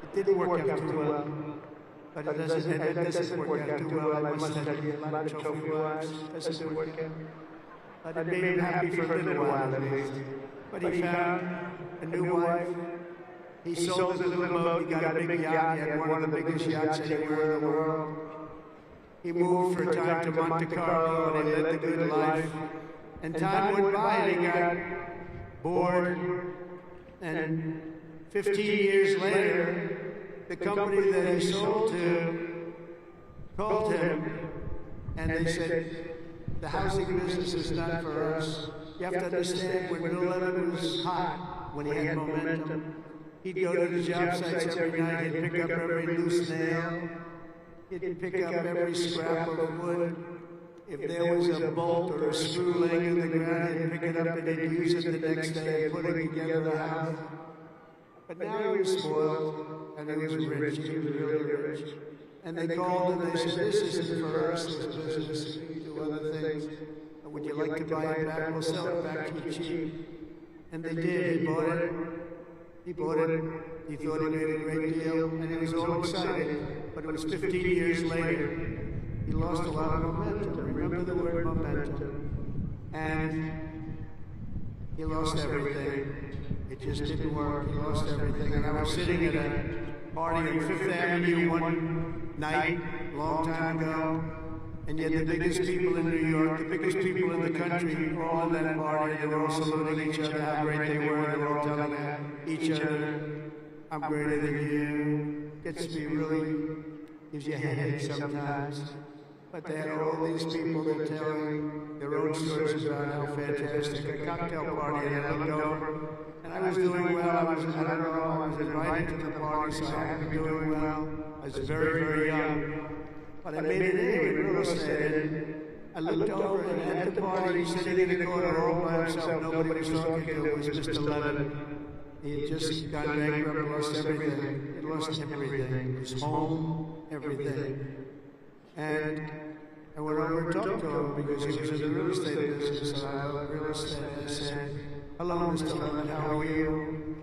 It didn't work out too well. But it doesn't work out too well. I must have a lot of trophy wives. It doesn't work out. But it made him happy for a little while at least. But he found a new wife. He sold his little boat. He got a big yacht. He had one of the biggest yachts anywhere in the world. He moved for a time to Monte Carlo, and he led the good life. And time went by, and he got bored. And 15 years later, the company that he sold to called him, and they said, the housing business is not for us. You have to understand, when Bill Leonard was hot, when he had momentum, he'd go to the job sites every night, he'd pick up every loose nail, he'd pick up every scrap of wood. If there was a bolt or a screw laying in the ground, he'd pick it up and he'd use it the next day and put it together the house. But now he was spoiled, and he was rich, he was really rich. And they called and they said, this isn't for us, this business, we do other things. Would you like to buy it back? We'll sell it back to you cheap. And they did. He bought it. He bought it. He thought he made a great deal, and he was all excited. But it was 15 years later. He lost a lot of momentum. Remember the word momentum. And he lost everything. It just didn't work. He lost everything. And I was sitting at a party on Fifth Avenue one night, a long time ago, and yet the biggest people in New York, the biggest people in the country were all in that party. They were all saluting each other, how great they were. They were all telling each other, I'm greater than you. Gets me really, gives you a headache sometimes. But they had all these people that were telling their own stories about how fantastic a cocktail party, and I looked over, and I was doing well. I was invited to the party, so I had to be doing well. I was very, very young. But I made it in real estate, and I looked over, and at the party, sitting in the corner all by himself, nobody was talking to him, was Mr. Levin. He had just gone bankrupt, lost everything. He lost everything. His home, everything. And I went over and talked to him because he was in the real estate business, and I love real estate. I said, hello, Mr. Levin, how are you?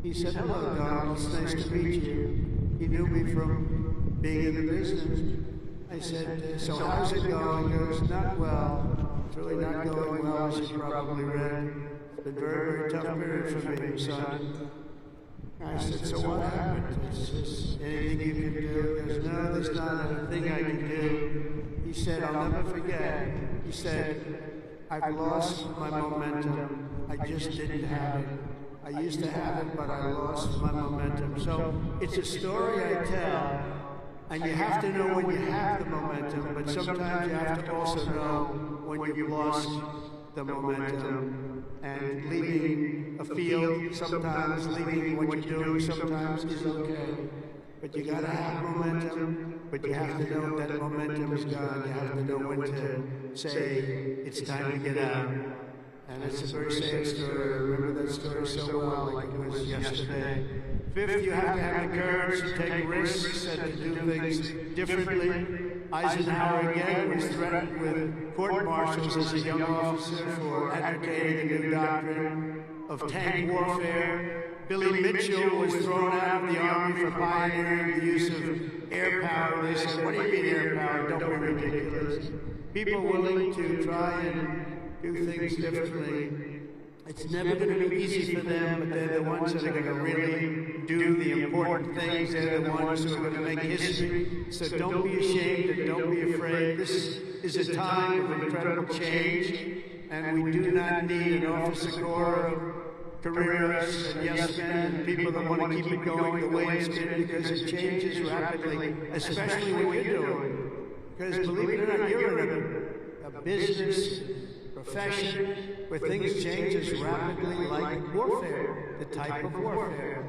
He said, hello, Donald, it's nice to meet you. He knew me from being in the business. I said, so how's it going? He goes, not well. It's really not going well, as you probably read. It's been a very, very tough period for me, son. I said, so what happened? Is this anything you can do? He goes, no, there's not a thing I can do. He said, I'll never forget. He said, I've lost my momentum. I just didn't have it. I used to have it, but I lost my momentum. So it's a story I tell, and you have to know when you have the momentum, but sometimes you have to also know when you've lost the momentum. And leaving a field, sometimes leaving what you're doing, sometimes is okay. But you gotta have momentum, but you have to know that momentum is gone. You have to know when to say, it's time to get out. And it's a very sad story. I remember that story so well, like it was yesterday. Fifth, you have to have the courage to take risks and to do things differently. Eisenhower again was threatened with court-martials as a young officer for advocating the new doctrine of tank warfare. Billy Mitchell was thrown out of the Army for pioneering the use of air power. They said, what do you mean air power? Don't be ridiculous. People willing to try and do things differently. It's never going to be easy for them, but they're the ones that are going to really do the important things. They're the ones who are going to make history. So don't be ashamed and don't be afraid. This is a time of incredible change, and we do not need an officer corps of careerists and yes men and people that want to keep it going the way it's been, because it changes rapidly, especially what you're doing. Because believe it or not, you're in a business profession where things change as rapidly like warfare, the type of warfare.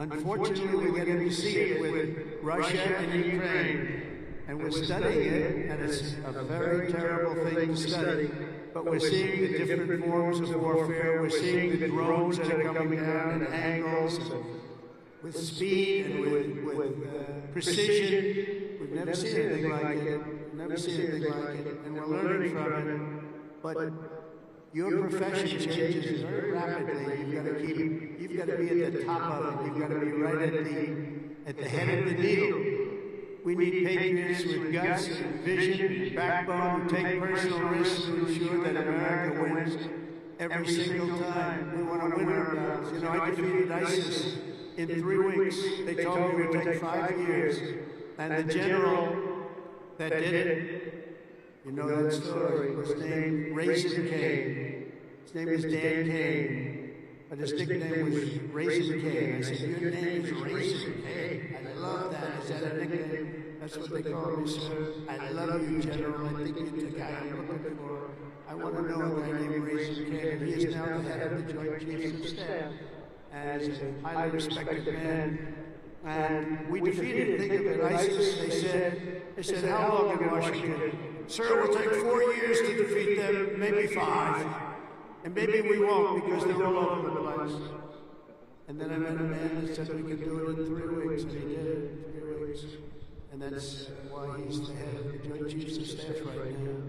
Unfortunately, we get to see it with Russia and Ukraine, and we're studying it, and it's a very terrible thing to study, but we're seeing the different forms of warfare. We're seeing the drones that are coming down at angles, with speed and with precision. We've never seen anything like it. Never seen anything like it, and we're learning from it. But your profession changes very rapidly. You've got to be at the top of it. You've got to be right at the head of the needle. We need patriots with guts and vision and backbone who take personal risks to ensure that America wins every single time. We want to win our battles. You know, I defeated ISIS in 3 weeks. They told me it would take 5 years. And the general that did it, you know that story, was named Raisin Cane. His name is Dan Cane, but his nickname was Raisin Cane. I said, your name is Raisin Cane. I love that. Is that a nickname? That's what they call me, sir. I love you, General. I think you're the guy I'm looking for. I want to know that I named Raisin Cane. He is now the head of the Joint Chiefs of Staff, and he's a highly respected man. And we defeated, think of it, ISIS. They said, how long in Washington? Sir, it will take 4 years to defeat them, maybe 5. And maybe we won't, because they're all over the place. And then I met a man that said we could do it in 3 weeks, and he did it in 3 weeks. And that's why he's the head of the Joint Chiefs of Staff right now.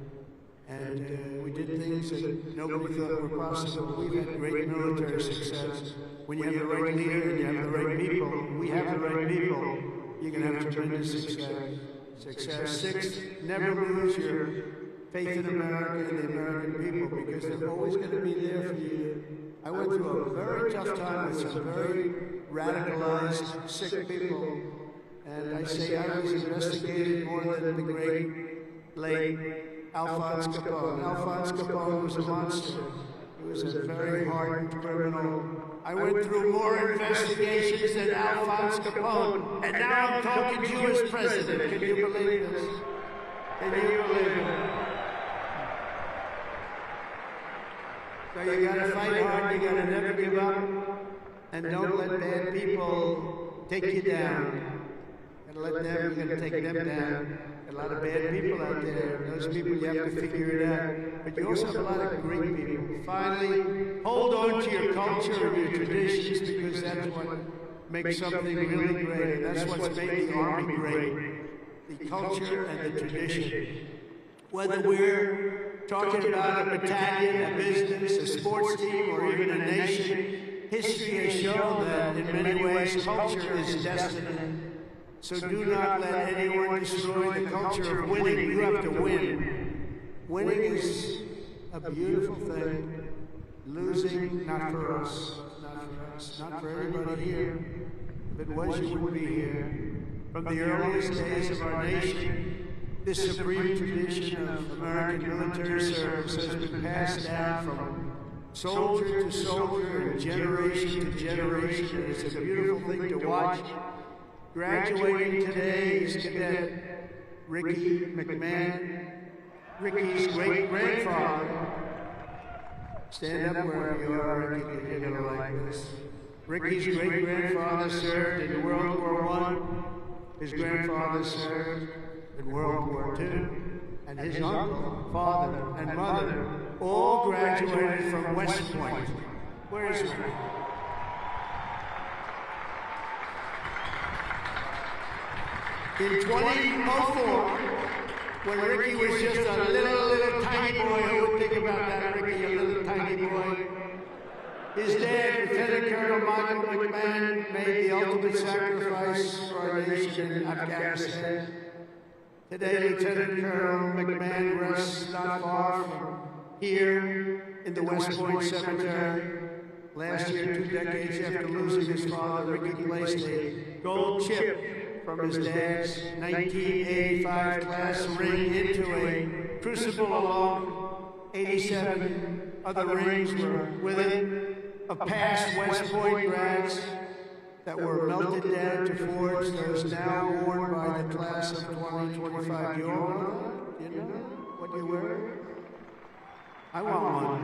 And we did things that nobody thought were possible. We've had great military success. When you have the right leader and you have the right people, we have the right people, you can have tremendous success. Sixth, never lose your faith in America and the American people, because they're always going to be there for you. I went through a very tough time with some very radicalized, sick people. And I say I was investigated more than the great, late Alphonse Capone. Alphonse Capone was a monster. He was a very hardened criminal. I went through more investigations than Alphonse Capone, and now I'm talking to you as president. Can you believe this? Can you believe it? So you gotta fight hard, you gotta never give up, and don't let bad people take you down. And let them, you're gonna take them down. A lot of bad people out there. Those people, you have to figure it out. But you also have a lot of great people. Finally, hold on to your culture and your traditions, because that's what makes something really great. And that's what's made the Army great. The culture and the tradition. Whether we're talking about a battalion, a business, a sports team, or even a nation, history has shown that in many ways culture is destiny. So do not let anyone destroy the culture of winning. You have to win. Winning is a beautiful thing. Losing, not for us. Not for us. Not for everybody here. If it was, you wouldn't be here. From the earliest days of our nation, this supreme tradition of American military service has been passed down from soldier to soldier and generation to generation. And it's a beautiful thing to watch. Graduating today is Cadet Ricky McMahon, Ricky's great-grandfather. Stand up wherever you are, Ricky, if you're going to like this. Ricky's great-grandfather served in World War I. His grandfather served in World War II. And his uncle, father, and mother all graduated from West Point. Where's Ricky? In 2004, when Ricky was just a little tiny boy, who would think about that, Ricky, a little tiny boy? His dad, Lieutenant Colonel Michael McMahon, made the ultimate sacrifice for our nation in Afghanistan. Today, Lieutenant Colonel McMahon rests not far from here in the West Point Cemetery. Last year, 2 decades after losing his father, Ricky placed a gold chip from his dad's 1985 class ring into a crucible along 87 other rings were with it of past West Point grads that were melted down to forge those now worn by the class of 2025. You all know that? You know what you wear? I want one.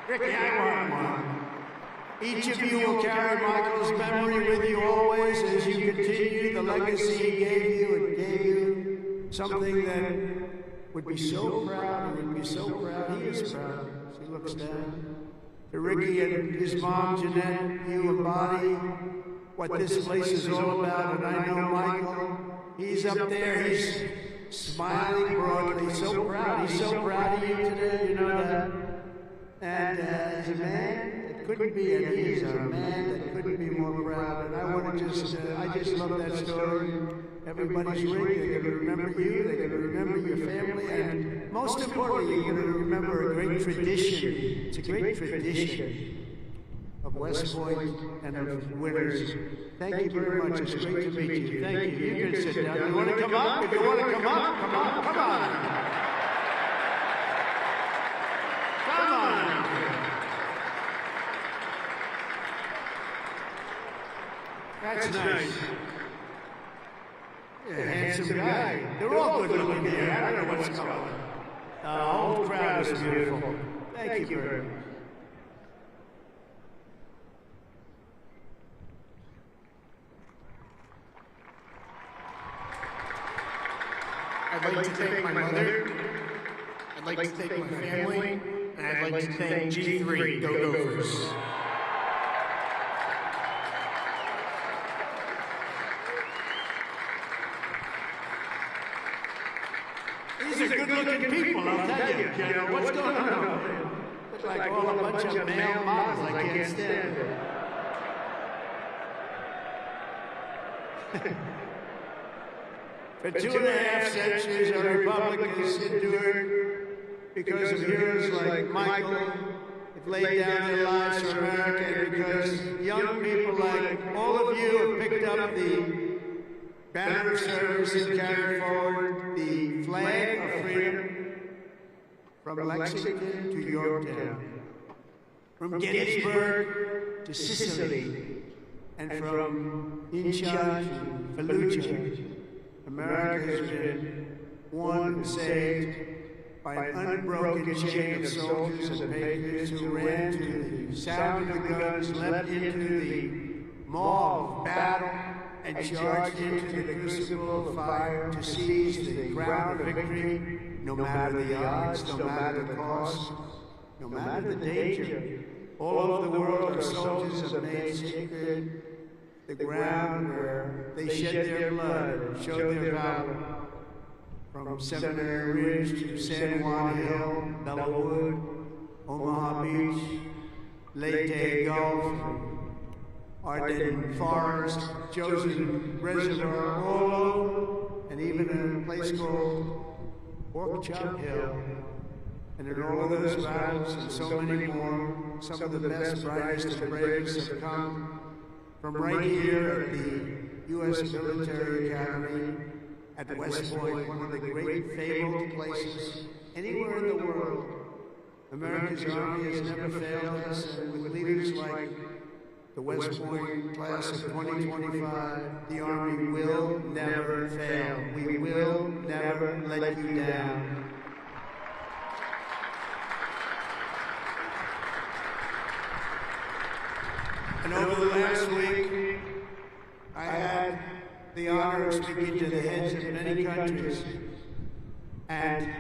Ricky, I want one. Each of you will carry Michael's memory with you always as you continue the legacy he gave you, and gave you something that would be so proud. He would be so proud. He is proud. She looks down. To Ricky and his mom, Jeanette, you embody what this place is all about. And I know Michael, he's up there, he's smiling broadly. He's so proud. He's so proud of you today, you know that. And as a man, couldn't be, and he is a man that couldn't be more proud. And I want to I just love that story. Everybody's ring, they're going to remember you, they're going to remember your family, and most importantly, you're going to remember a great tradition. It's a great tradition of West Point and of winners. Thank you very much. It's great to meet you. Thank you. You can sit down. You want to come up? If you want to come up, come on, come on. Come on. That's nice. Yeah, handsome guy. They're all good looking here. I don't know what's going on. The whole crowd is beautiful. Thank you very much. I'd like to thank my mother. I'd like to thank my family. And I'd like to thank G3, Go Gophers. These are good-looking people, I'll tell you. General, what's going on? Look like all a bunch of male models. I can't stand it. For 2.5 centuries, our republic has endured because of heroes like Michael, have laid down their lives for America, and because young people like all of you have picked up the banner of service and carried forward the flag of freedom from Lexington to Yorktown, from Gettysburg to Sicily, and from Incheon to Fallujah. America has been won and saved by an unbroken chain of soldiers and patriots who ran to the sound of the guns, leapt into the maw of battle, and charged into the crucible of fire to seize the crown of victory, no matter the odds, no matter the cost, no matter the danger. All over the world, our soldiers have made sacred the ground where they shed their blood, showed their valor. From Seminary Ridge to San Juan Hill, Bellawood, Omaha Beach, Leyte Gulf, Ardennes Forest, Chosen Reservoir, all over, and even a place called Pork Chop Hill. And in all of those battles and so many more, some of the best, brightest, and bravest have come from right here at the U.S. Military Academy at West Point, one of the great fabled places anywhere in the world. America's Army has never failed us, and with leaders like the West Point class of 2025, the Army will never fail. We will never let you down. And over the last week, I had the honor of speaking to the heads of many countries, and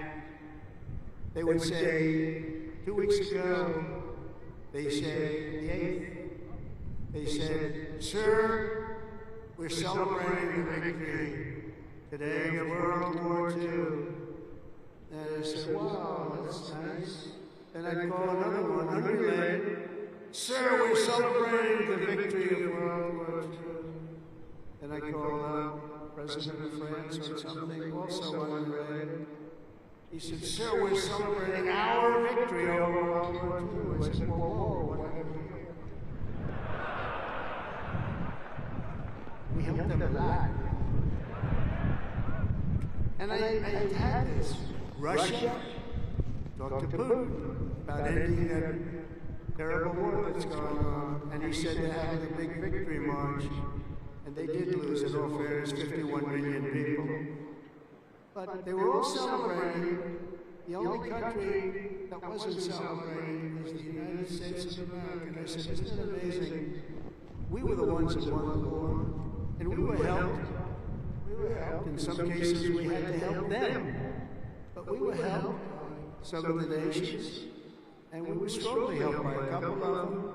they would say, 2 weeks ago, they said, the 8th, they said, "Sir, we're celebrating the victory today of World War II." And I said, "Wow, that's nice." Then I'd call another one, unrelated. "Sir, we're celebrating the victory of World War II." Then I called out President of France or something, also unrelated. He said, "Sir, we're celebrating our victory over World War II." I said, "Whoa, what happened here?" We helped them a lot. And I had this. Russia talked to Putin about ending that terrible war that's going on. And he said they're having a big victory march. And they did lose, in all fairness, 51 million people. But they were all celebrating. The only country that wasn't celebrating was the United States of America. And I said, "Isn't it amazing? We were the ones that won the war. And we were helped. We were helped. In some cases, we had to help them. But we were helped by some of the nations. And we were strongly helped by a couple of them.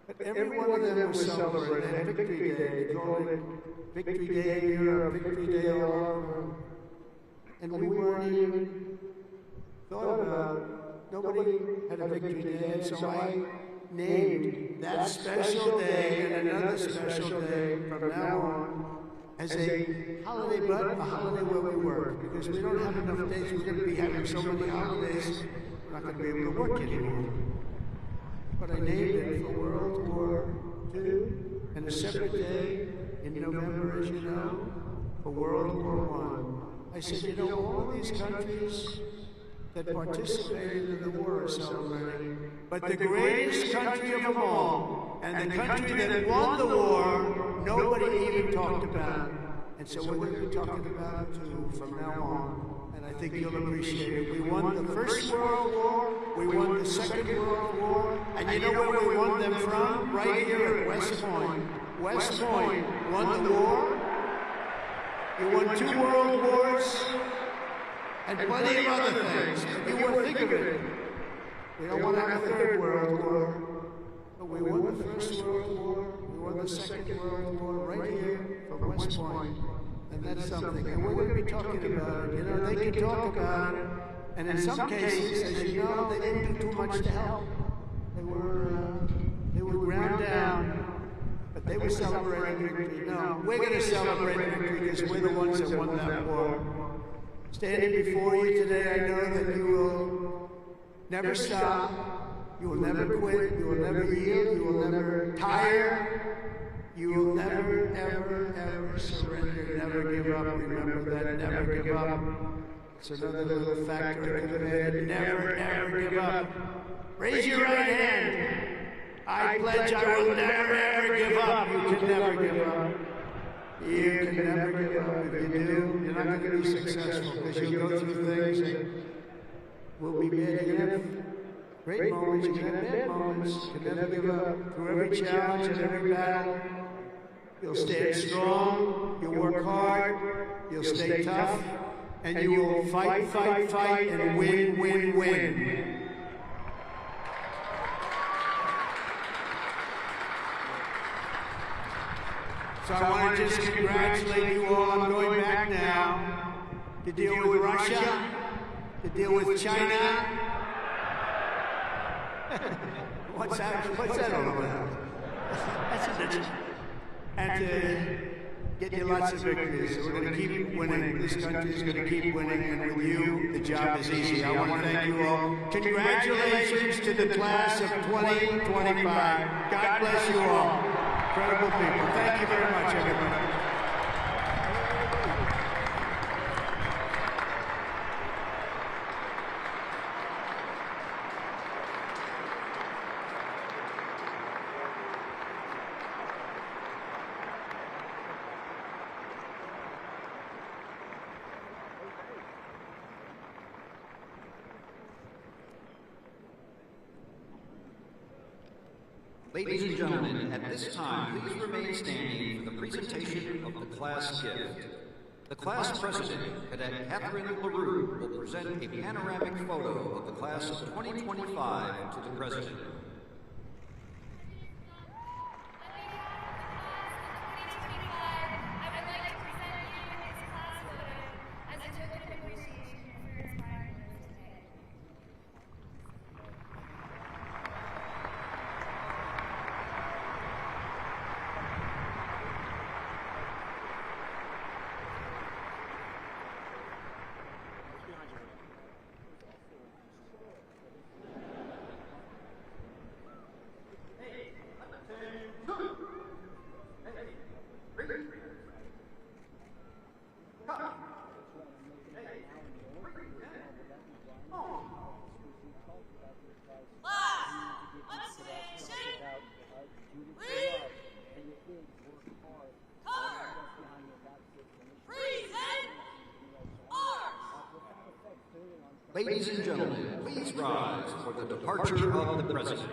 But every one of them was celebrating. They had Victory Day. They called it Victory Day in Europe, Victory Day all over. And we weren't even thought about. Nobody had a Victory Day. And so I named that special day and another special day from now on as a holiday, but a holiday where we work. Because we don't have enough days. We're going to be having so many holidays, we're not going to be able to work anymore. But I named it for World War II, and a separate day in November, as you know, for World War I. I said, you know, all these countries that participated in the war are celebrating, but the greatest country of them all, and the country that won the war, nobody even talked about. And so we're going to be talking about it too from now on, and I think you'll appreciate it. We won the First World War, we won the Second World War, and you know where we won them from? Right here at West Point. West Point won the war. You won 2 world wars, and plenty of other things. You won't think of it. We don't want to have a 3rd World War. But we won the First World War, we won the Second World War right here from West Point. And that's something. And we're going to be talking about it. You know, they can talk about it. And in some cases, as you know, they didn't do too much to help. They were ground down. But they were celebrating victory. No, we're going to celebrate victory because we're the ones that won that war. Standing before you today, I know that you will never stop. You will never quit. You will never yield. You will never tire. You will never, ever, ever surrender. Never give up. Remember that. Never give up. It's another little factor I could have added. Never, ever give up. Raise your right hand. I pledge I will never, ever give up. You can never give up. You can never give up. If you do, you're not going to be successful because you'll go through things that will be bad. You can have great moments, you can have bad moments. You can never give up. Through every challenge and every battle, you'll stand strong, you'll work hard, you'll stay tough, and you will fight, fight, fight, and win, win, win. So I want to just congratulate you all. I'm going back now to deal with Russia, to deal with China. What's that all about? That's a bitch. And to get you lots of victories. So we're going to keep winning. This country is going to keep winning, and with you, the job is easy. I want to thank you all. Congratulations to the class of 2025. God bless you all. Incredible people. Thank you very much, everybody. Ladies and gentlemen, at this time, please remain standing for the presentation of the class gift. The class president, Cadet Catherine LaRue, will present a panoramic photo of the class of 2025 to the president. Ladies and gentlemen, please rise for the departure of the president.